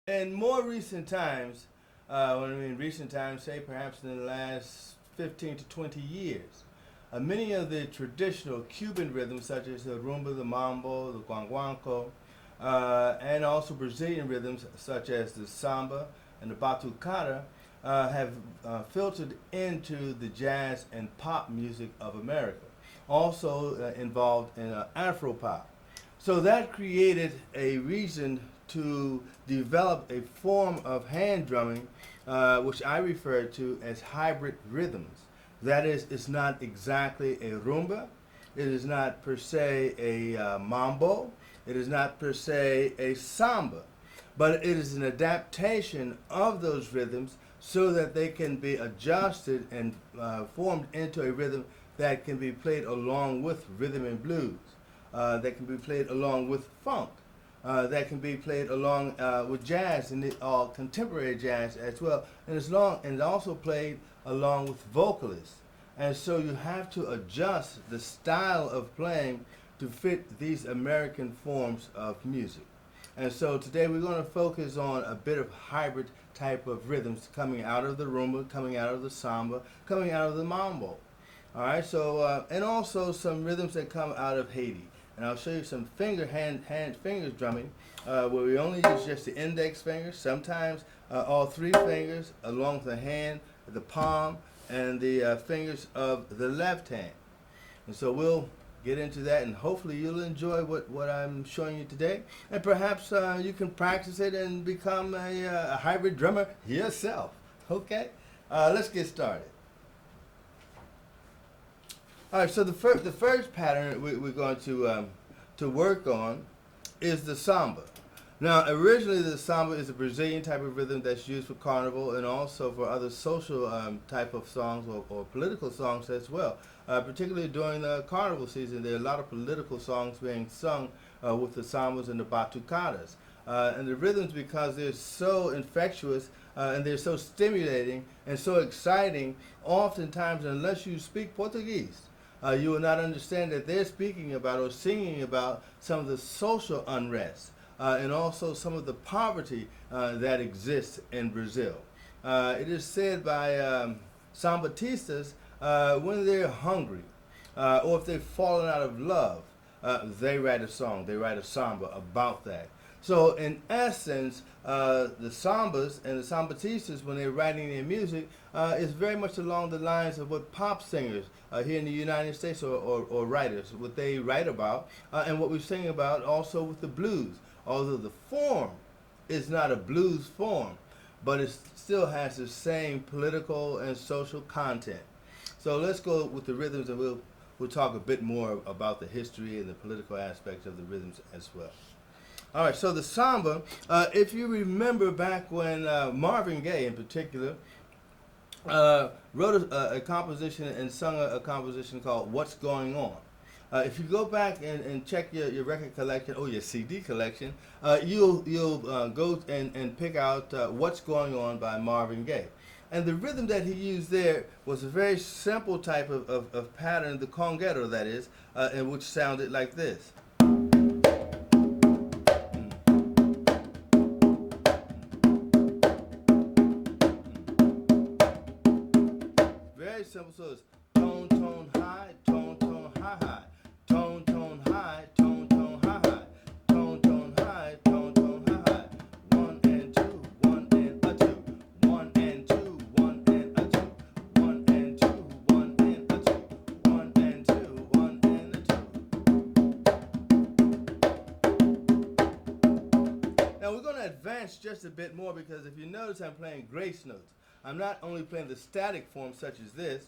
In more recent times, when I mean recent times, say perhaps in the last 15 to 20 years, many of the traditional Cuban rhythms, such as the rumba, the mambo, the Guan Guanco, and also Brazilian rhythms, such as the samba and the batucada, have filtered into the jazz and pop music of America. Also involved in Afro pop. So that created a reason to develop a form of hand drumming, which I refer to as hybrid rhythms. That is, it's not exactly a rumba, it is not per se a mambo, it is not per se a samba, but it is an adaptation of those rhythms so that they can be adjusted and formed into a rhythm that can be played along with rhythm and blues, that can be played along with funk, that can be played along with jazz and contemporary jazz as well, and also played along with vocalists. And so you have to adjust the style of playing to fit these American forms of music. And so today we're going to focus on a bit of hybrid type of rhythms coming out of the rumba, coming out of the samba, coming out of the mambo. All right, so and also some rhythms that come out of Haiti. And I'll show you some hand fingers drumming, where we only use just the index fingers, sometimes all three fingers along the hand, the palm, and the fingers of the left hand. And so we'll get into that, and hopefully you'll enjoy what I'm showing you today. And perhaps you can practice it and become a hybrid drummer yourself. Okay? Let's get started. All right, so the first pattern we're going to work on is the samba. Now, originally the samba is a Brazilian type of rhythm that's used for carnival and also for other social type of songs or political songs as well. Particularly during the carnival season, there are a lot of political songs being sung with the sambas and the batucadas. And the rhythms, because they're so infectious and they're so stimulating and so exciting, oftentimes, unless you speak Portuguese, you will not understand that they're speaking about or singing about some of the social unrest and also some of the poverty that exists in Brazil. It is said by sambatistas when they're hungry or if they've fallen out of love, they write a song, they write a samba about that. So in essence, the sambas and the sambatistas, when they're writing their music, is very much along the lines of what pop singers here in the United States or writers, what they write about, and what we sing about also with the blues. Although the form is not a blues form, but it still has the same political and social content. So let's go with the rhythms, and we'll talk a bit more about the history and the political aspects of the rhythms as well. All right, so the samba, if you remember back when Marvin Gaye in particular wrote a composition and sung a composition called What's Going On. If you go back and check your record collection or your CD collection, you'll go and pick out What's Going On by Marvin Gaye. And the rhythm that he used there was a very simple type of pattern, the conguero that is, and which sounded like this. Very simple, so it's tone, tone, high, tone, tone, high, high. Tone, tone, high, tone, tone, high, high. Tone, tone, high, tone, tone, high, high. 1 and 2, 1 and a 2. 1 and 2, 1 and a 2. 1 and 2, 1 and a 2. 1 and 2, 1 and a 2. Now we're going to advance just a bit more, because if you notice, I'm playing grace notes. I'm not only playing the static form such as this,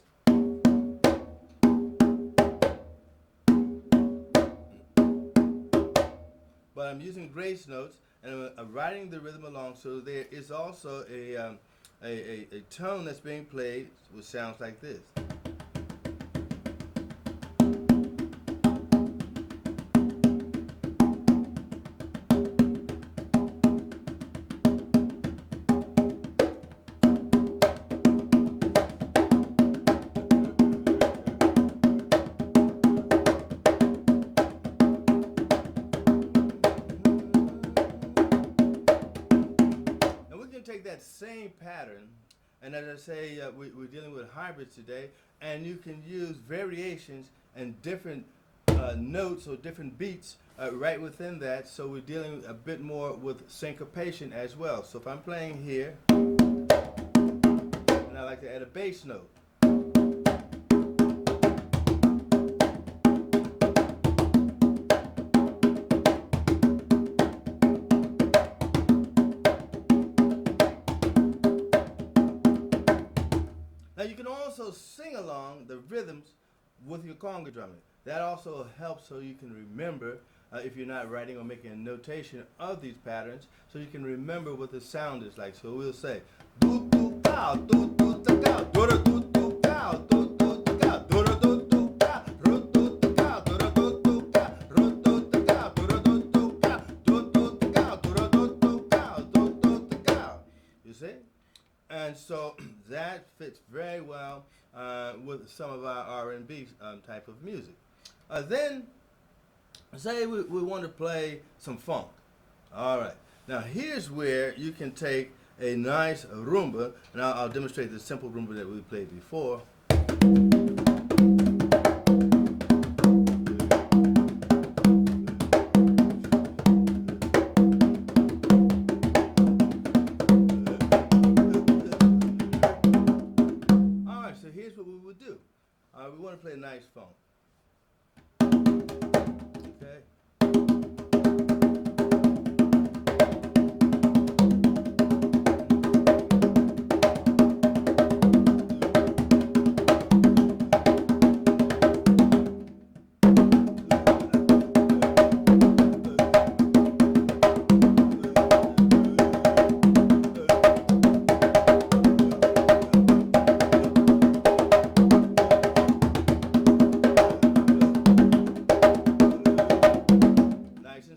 but I'm using grace notes, and I'm writing the rhythm along, so there is also a tone that's being played which sounds like this. And as I say, we're dealing with hybrids today, and you can use variations and different notes or different beats right within that. So we're dealing a bit more with syncopation as well. So if I'm playing here, and I like to add a bass note. Now you can also sing along the rhythms with your conga drumming. That also helps so you can remember if you're not writing or making a notation of these patterns, so you can remember what the sound is like. So we'll say do do cow do do da cow do do do cow do do da cow do do do cow ru do da cow do do do cow ru do da cow do do do cow do do da cow do do do cow do do da cow. You see? And so that fits very well with some of our R&B type of music. Then, say we want to play some funk. All right. Now here's where you can take a nice rumba, and I'll demonstrate the simple rumba that we played before. So here's what we would do. We want to play a nice funk. Okay.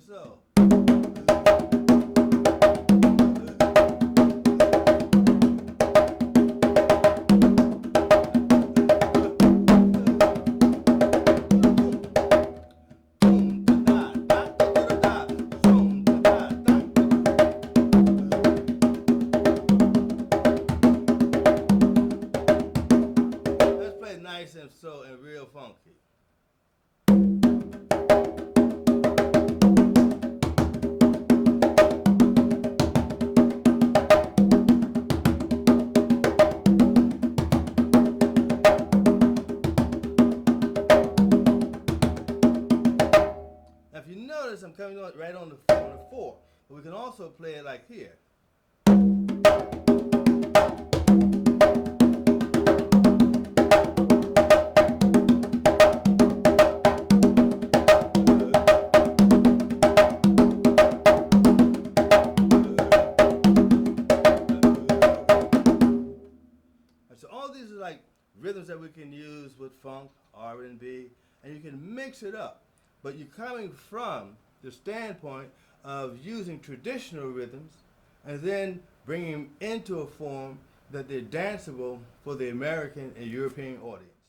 So. Let's play nice and slow and real funky. If you notice, I'm coming on right on the 4, but we can also play it like here. So all these are like rhythms that we can use with funk, R&B, and you can mix it up. But you're coming from the standpoint of using traditional rhythms and then bringing them into a form that they're danceable for the American and European audience.